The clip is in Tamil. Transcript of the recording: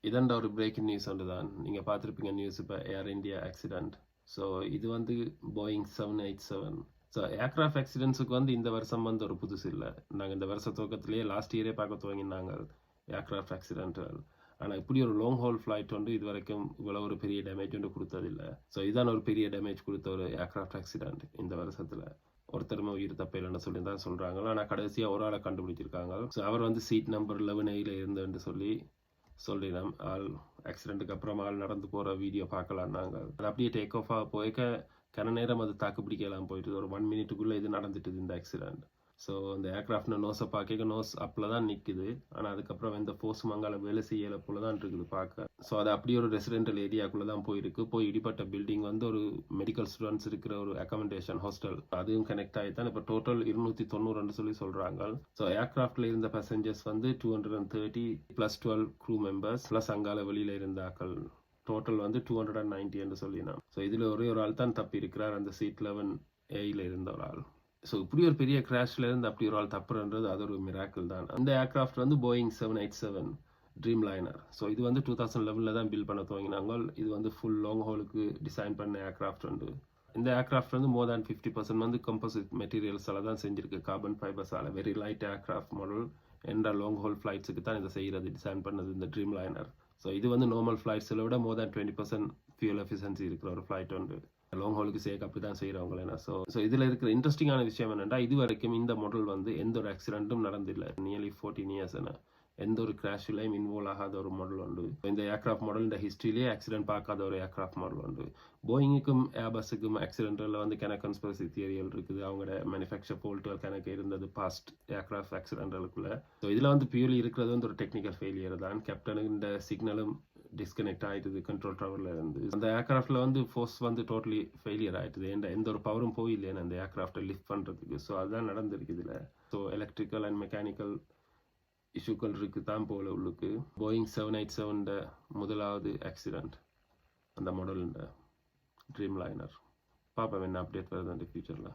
இதண்ட ஒரு பிரேக்கிங் நியூஸ் ஒன்று தான். நீங்கள் பார்த்துருப்பீங்க நியூஸ் இப்போ ஏர் இந்தியா ஆக்சிடெண்ட். ஸோ இது வந்து போயிங் 787. ஸோ ஏர்க்ராஃப்ட் ஆக்சிடென்ட்ஸுக்கு வந்து இந்த வருஷம் வந்து ஒரு புதுசு இல்லை. நாங்கள் இந்த வருஷ துவக்கத்திலேயே லாஸ்ட் இயரே பார்க்க துவங்கினாங்க ஏர்க்ராஃப்ட் ஆக்சிடென்ட்கள். ஆனால் இப்படி ஒரு லாங் ஹால் ஃப்ளைட் வந்து இது வரைக்கும் இவ்வளோ ஒரு பெரிய டேமேஜ் வந்து கொடுத்ததில்லை. ஸோ இதான் ஒரு பெரிய டேமேஜ் கொடுத்த ஒரு ஏர்க்ராஃப்ட் ஆக்சிடென்ட் இந்த வருஷத்தில். ஒருத்தருமே உயிர் தப்பையில்னு சொல்லி தான் சொல்கிறாங்க. ஆனால் கடைசியாக ஒரு ஆளை கண்டுபிடிச்சிருக்காங்க. ஸோ அவர் வந்து சீட் நம்பர் 11A இருந்துன்னு சொல்லிடலாம். ஆள் ஆக்சிடென்ட்டுக்கு அப்புறம் ஆள் நடந்து போகிற வீடியோ பார்க்கலாம். நாங்கள் அது அப்படியே டேக் ஆஃப் ஆக போய்க்க கன நேரம் அது தாக்கு பிடிக்கலாம் போயிட்டு ஒரு 1 மினிட்டுக்குள்ளே இது நடந்துட்டுது இந்த ஆக்சிடென்ட். ஸோ இந்த ஏர்க்ராஃப்ட் நோஸை பார்க்க நோஸ் அப்பில் தான் நிற்குது. ஆனால் அதுக்கப்புறம் எந்த ஃபோர்ஸ் மங்கால வேலை செய்யலை போல தான் இருக்குது பார்க்க. ஸோ அது அப்படியே ஒரு ரெசிடென்டல் ஏரியாக்குள்ளே தான் போயிருக்கு. போய் இடிப்பட்ட பில்டிங் வந்து ஒரு மெடிக்கல் ஸ்டூடெண்ட்ஸ் இருக்கிற ஒரு அக்காமடேஷன் ஹாஸ்டல், அதுவும் கனெக்ட் ஆகி தான் இப்போ டோட்டல் 290 சொல்லி சொல்கிறாங்க. ஸோ ஏர்க்ராஃப்டில் இருந்த பேசஞ்சர்ஸ் வந்து 230 + 12 க்ரூ மெம்பர்ஸ் ப்ளஸ் அங்கால வெளியில் இருந்த ஆக்கள் டோட்டல் வந்து 290 என்று சொல்லினான். ஸோ இதில் ஒரே ஒரு ஆள் தான் தப்பி இருக்கிறார், அந்த சீட் 11A இருந்த ஒரு ஆள். ஸோ இப்படி ஒரு பெரிய கிராஷ்ல இருந்து அப்படி ஒரு ஆள் தப்புறது அது ஒரு மிராக்கிள் தான். அந்த ஏர்க்ராஃப்ட் வந்து போயிங் 787 ட்ரீம் லைனர். ஸோ இது வந்து 2011 தான் பில்ட் பண்ண துவங்கினாங்க. இது வந்து ஃபுல் லாங் ஹோலுக்கு டிசைன் பண்ண ஏர்க்ராஃப்ட் உண்டு. இந்த ஏர்க்ராஃப்ட் வந்து மோர் தேன் 50% வந்து கம்போசிட் மெட்டீரியல்ஸால தான் செஞ்சிருக்கு, கார்பன் ஃபைபர்ஸால. வெரி லைட் ஏர்க்ராஃப்ட் மாடல் என்ற லாங் ஹோல் ஃப்ளைட்ஸுக்கு தான் இதை செய்கிறது, டிசைன் பண்ணது இந்த ட்ரீம் லைனர். ஸோ இது வந்து நார்மல் ஃப்ளைட்ஸில் விட மோர் தேன் 20% ஃபியூல் எஃபிஷியன்சி இருக்கிற ஒரு ஃப்ளைட் உண்டு. லாங் ஹோலுக்கு சேர்க்க அப்படி தான் செய்கிறவங்களே. ஸோ இதில் இருக்கிற இன்ட்ரெஸ்டிங்கான விஷயம் என்னென்னா, இது வரைக்கும் இந்த மாடல் வந்து எந்த ஒரு ஆக்சிடென்ட்டும் நடந்தில்லை. நியர்லி 14 இயர்ஸ் எந்த ஒரு கிராஷ்லையும் இன்வால்வ் ஆகாத ஒரு மாடல் உண்டு. இந்த ஏர்க்ராஃப்ட் மாடல் இந்த ஹிஸ்ட்ரியிலே ஆக்சிடென்ட் பார்க்காத ஒரு ஏர்க்ராஃப்ட் மாடல் உண்டு. போயிங்குக்கும் ஏர்பஸுக்கும் ஆக்சிடென்ட்டில் வந்து கணக்கு கன்ஸ்பிரசி தியரிகள் இருக்குது. அவங்களோட மேனுஃபேக்சர் ஃபோல்ட்டுகள் கணக்கு இருந்தது பாஸ்ட் ஏர்க்ராஃப்ட் ஆக்சிடென்ட்களுக்குள்ள. ஸோ இதில் வந்து பியூர்லி இருக்கிறது வந்து ஒரு டெக்னிக்கல் ஃபெயிலியர் தான். கேப்டனுக்கு இந்த சிக்னலும் டிஸ்கனெக்ட் ஆகிடுது கண்ட்ரோல் டவரில் இருந்து. அந்த ஏர்க்ராஃப்டில் வந்து ஃபோர்ஸ் வந்து டோட்டலி ஃபெயிலியர் ஆகிடுது. எந்த ஒரு பவரும் போயில்லைன்னு அந்த ஏர்க்ராஃப்டை லிஃப்ட் பண்ணுறதுக்கு. ஸோ அதுதான் நடந்திருக்கு இதில். ஸோ எலக்ட்ரிக்கல் அண்ட் மெக்கானிக்கல் இஷ்யூக்கள் இருக்குது தான் போல உள்ளுக்கு. போயிங் 787 முதலாவது ஆக்சிடென்ட் அந்த மாடல் ட்ரீம் லைனர். பார்ப்போம் என்ன அப்டேட் வருது அந்த ஃபியூச்சரில்.